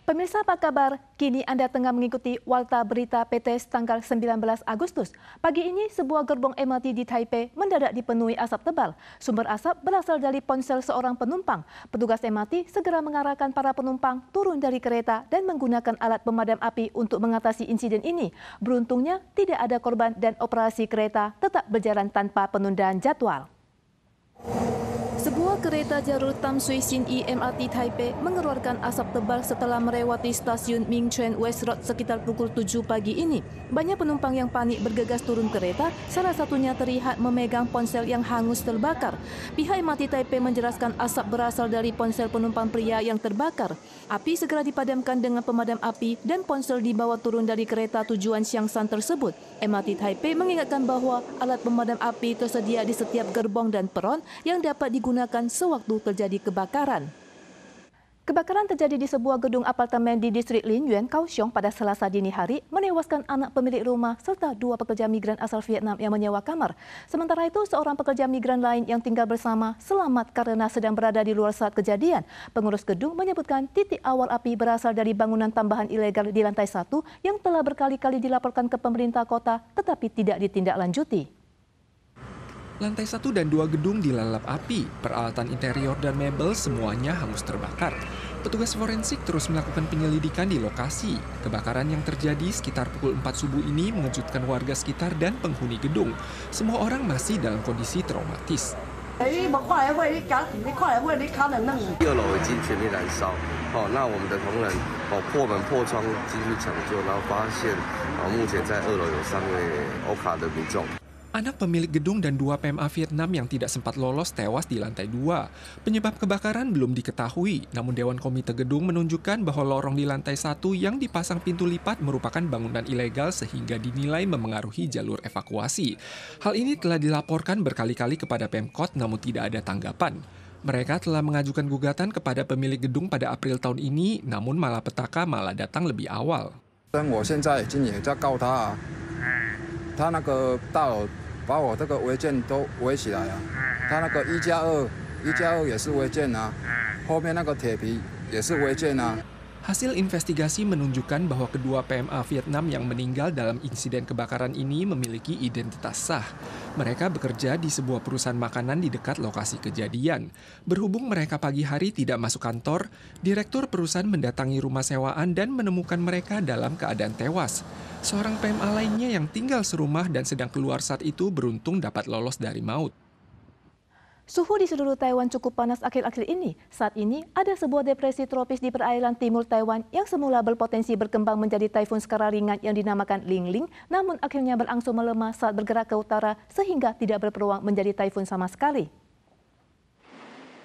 Pemirsa apa kabar? Kini Anda tengah mengikuti Warta Berita PTS tanggal 19 Agustus. Pagi ini sebuah gerbong MRT di Taipei mendadak dipenuhi asap tebal. Sumber asap berasal dari ponsel seorang penumpang. Petugas MRT segera mengarahkan para penumpang turun dari kereta dan menggunakan alat pemadam api untuk mengatasi insiden ini. Beruntungnya tidak ada korban dan operasi kereta tetap berjalan tanpa penundaan jadwal. Sebuah kereta jalur Tam Sui Sin Yi MRT Taipei mengeluarkan asap tebal setelah melewati stasiun Mingchuan West Road sekitar pukul 7 pagi ini. Banyak penumpang yang panik bergegas turun kereta, salah satunya terlihat memegang ponsel yang hangus terbakar. Pihak MRT Taipei menjelaskan asap berasal dari ponsel penumpang pria yang terbakar. Api segera dipadamkan dengan pemadam api dan ponsel dibawa turun dari kereta tujuan Xiangshan tersebut. MRT Taipei mengingatkan bahwa alat pemadam api tersedia di setiap gerbong dan peron yang dapat digunakan sewaktu terjadi kebakaran. Kebakaran terjadi di sebuah gedung apartemen di distrik Linyuan, Kaohsiung pada Selasa dini hari, menewaskan anak pemilik rumah serta dua pekerja migran asal Vietnam yang menyewa kamar. Sementara itu, seorang pekerja migran lain yang tinggal bersama selamat karena sedang berada di luar saat kejadian. Pengurus gedung menyebutkan titik awal api berasal dari bangunan tambahan ilegal di lantai 1 yang telah berkali-kali dilaporkan ke pemerintah kota tetapi tidak ditindaklanjuti. Lantai 1 dan 2 gedung dilalap api, peralatan interior dan mebel semuanya hangus terbakar. Petugas forensik terus melakukan penyelidikan di lokasi. Kebakaran yang terjadi sekitar pukul 4 subuh ini mengejutkan warga sekitar dan penghuni gedung. Semua orang masih dalam kondisi traumatis. 2楼已经全面燃烧，那我们的同仁破门破窗进去抢救，然后发现目前在2楼有3位欧卡的民众。 Anak pemilik gedung dan 2 PMA Vietnam yang tidak sempat lolos tewas di lantai 2. Penyebab kebakaran belum diketahui, namun Dewan Komite Gedung menunjukkan bahwa lorong di lantai 1 yang dipasang pintu lipat merupakan bangunan ilegal sehingga dinilai memengaruhi jalur evakuasi. Hal ini telah dilaporkan berkali-kali kepada Pemkot namun tidak ada tanggapan. Mereka telah mengajukan gugatan kepada pemilik gedung pada April tahun ini, namun malapetaka malah datang lebih awal. 把我这个违建都围起来啊！他那个1+2也是违建啊，后面那个铁皮也是违建啊。 Hasil investigasi menunjukkan bahwa kedua PMA Vietnam yang meninggal dalam insiden kebakaran ini memiliki identitas sah. Mereka bekerja di sebuah perusahaan makanan di dekat lokasi kejadian. Berhubung mereka pagi hari tidak masuk kantor, direktur perusahaan mendatangi rumah sewaan dan menemukan mereka dalam keadaan tewas. Seorang PMA lainnya yang tinggal serumah dan sedang keluar saat itu beruntung dapat lolos dari maut. Suhu di seluruh Taiwan cukup panas akhir-akhir ini. Saat ini, ada sebuah depresi tropis di perairan timur Taiwan yang semula berpotensi berkembang menjadi taifun skala ringan yang dinamakan Ling Ling, namun akhirnya berangsur melemah saat bergerak ke utara sehingga tidak berpeluang menjadi taifun sama sekali.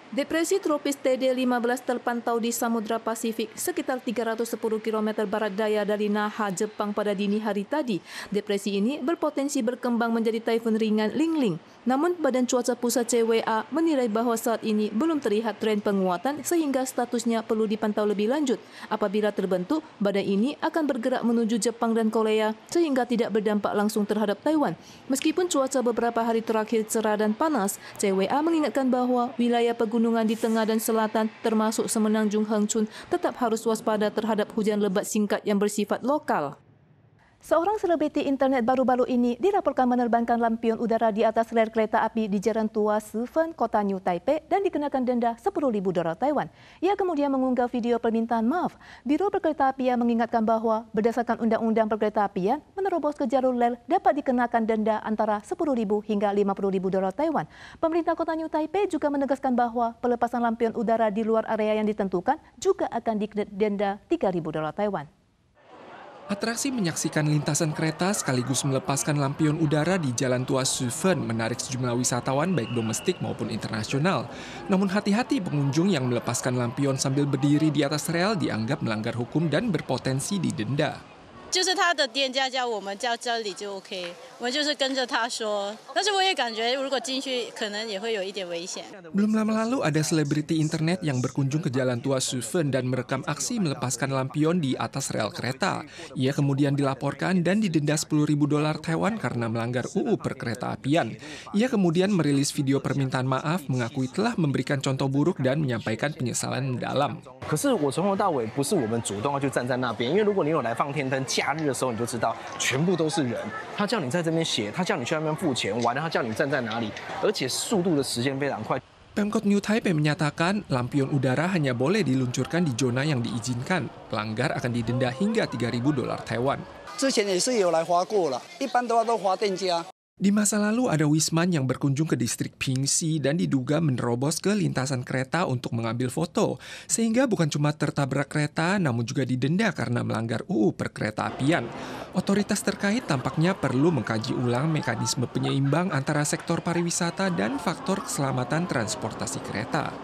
Depresi tropis TD15 terpantau di Samudra Pasifik sekitar 310 km barat daya dari Naha, Jepang pada dini hari tadi. Depresi ini berpotensi berkembang menjadi taifun ringan Ling Ling. Namun, Badan Cuaca Pusat CWA menilai bahwa saat ini belum terlihat tren penguatan sehingga statusnya perlu dipantau lebih lanjut. Apabila terbentuk, badan ini akan bergerak menuju Jepang dan Korea sehingga tidak berdampak langsung terhadap Taiwan. Meskipun cuaca beberapa hari terakhir cerah dan panas, CWA mengingatkan bahwa wilayah pegunungan di tengah dan selatan termasuk Semenanjung Hengchun tetap harus waspada terhadap hujan lebat singkat yang bersifat lokal. Seorang selebriti internet baru-baru ini dilaporkan menerbangkan lampion udara di atas rel kereta api di Jalan Tua Sifen, Kota New Taipei dan dikenakan denda $10.000 Taiwan. Ia kemudian mengunggah video permintaan maaf. Biro Perkeretaapian mengingatkan bahwa berdasarkan Undang-Undang Perkeretaapian, menerobos ke jalur rel dapat dikenakan denda antara $10.000 hingga $50.000 Taiwan. Pemerintah Kota New Taipei juga menegaskan bahwa pelepasan lampion udara di luar area yang ditentukan juga akan didenda $3.000 Taiwan. Atraksi menyaksikan lintasan kereta sekaligus melepaskan lampion udara di Jalan Tua Sifen menarik sejumlah wisatawan baik domestik maupun internasional. Namun hati-hati pengunjung yang melepaskan lampion sambil berdiri di atas rel dianggap melanggar hukum dan berpotensi didenda. 就是他的店家叫我们叫这里就 OK， Belum lama lalu ada selebriti internet yang berkunjung ke Jalan Tua Suven dan merekam aksi melepaskan lampion di atas rel kereta. Ia kemudian dilaporkan dan didenda $10.000 Taiwan karena melanggar UU Perkeretaapian. Ia kemudian merilis video permintaan maaf, mengakui telah memberikan contoh buruk dan menyampaikan penyesalan mendalam. 可是我从头到尾不是我们主动要去站在那边，因为如果你有来放天灯，假日的时候你就知道，全部都是人。他叫你在这边写，他叫你去那边付钱，完了他叫你站在哪里，而且速度的时间非常快。 Pemkot New Taipei menyatakan lampion udara hanya boleh diluncurkan di zona yang diizinkan. Pelanggar akan didenda hingga $3.000 Taiwan. 之前也是有来划过了，一般的话都划店家。 Di masa lalu ada Wisman yang berkunjung ke distrik Pingxi dan diduga menerobos ke lintasan kereta untuk mengambil foto. Sehingga bukan cuma tertabrak kereta, namun juga didenda karena melanggar UU Perkeretaapian. Otoritas terkait tampaknya perlu mengkaji ulang mekanisme penyeimbang antara sektor pariwisata dan faktor keselamatan transportasi kereta.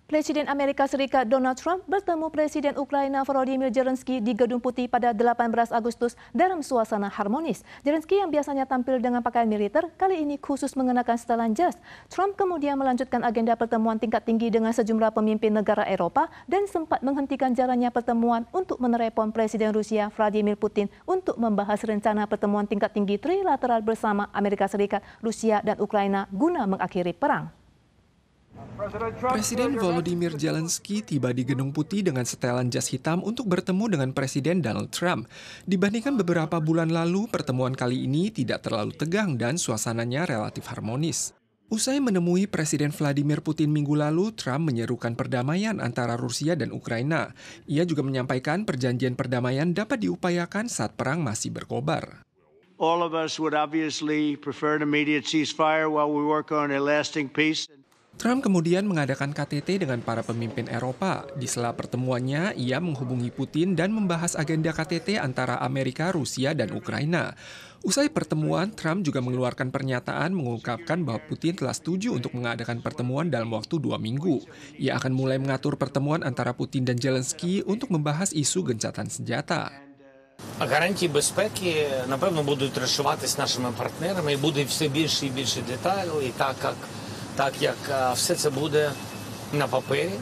Presiden Amerika Serikat Donald Trump bertemu Presiden Ukraina Volodymyr Zelensky di Gedung Putih pada 18 Agustus dalam suasana harmonis. Zelensky yang biasanya tampil dengan pakaian militer, kali ini khusus mengenakan setelan jas. Trump kemudian melanjutkan agenda pertemuan tingkat tinggi dengan sejumlah pemimpin negara Eropa dan sempat menghentikan jalannya pertemuan untuk menelepon Presiden Rusia Vladimir Putin untuk membahas rencana pertemuan tingkat tinggi trilateral bersama Amerika Serikat, Rusia, dan Ukraina guna mengakhiri perang. Presiden Volodymyr Zelensky tiba di Gedung Putih dengan setelan jas hitam untuk bertemu dengan Presiden Donald Trump. Dibandingkan beberapa bulan lalu, pertemuan kali ini tidak terlalu tegang dan suasananya relatif harmonis. Usai menemui Presiden Vladimir Putin minggu lalu, Trump menyerukan perdamaian antara Rusia dan Ukraina. Ia juga menyampaikan perjanjian perdamaian dapat diupayakan saat perang masih berkobar. All of us would obviously prefer an immediate ceasefire while we work on a lasting peace. Trump kemudian mengadakan KTT dengan para pemimpin Eropa. Di sela pertemuannya, ia menghubungi Putin dan membahas agenda KTT antara Amerika, Rusia, dan Ukraina. Usai pertemuan, Trump juga mengeluarkan pernyataan mengungkapkan bahwa Putin telah setuju untuk mengadakan pertemuan dalam waktu 2 minggu. Ia akan mulai mengatur pertemuan antara Putin dan Zelensky untuk membahas isu gencatan senjata. Гарантії безпеки, напевно, будуть розшиватись нашими партнерами і буде все більше і більше деталей, і так як все це буде на папері,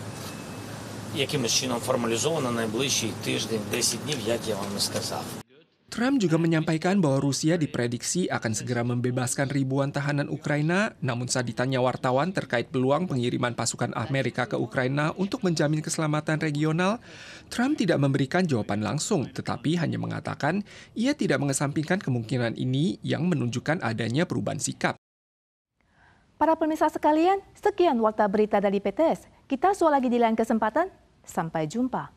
якимось чином формалізовано найближчий тиждень, 10 днів, як я вам і сказав. Trump juga menyampaikan bahwa Rusia diprediksi akan segera membebaskan ribuan tahanan Ukraina, namun saat ditanya wartawan terkait peluang pengiriman pasukan Amerika ke Ukraina untuk menjamin keselamatan regional, Trump tidak memberikan jawaban langsung, tetapi hanya mengatakan ia tidak mengesampingkan kemungkinan ini yang menunjukkan adanya perubahan sikap. Para pemirsa sekalian, sekian Warta Berita dari PTS. Kita jumpa lagi di lain kesempatan. Sampai jumpa.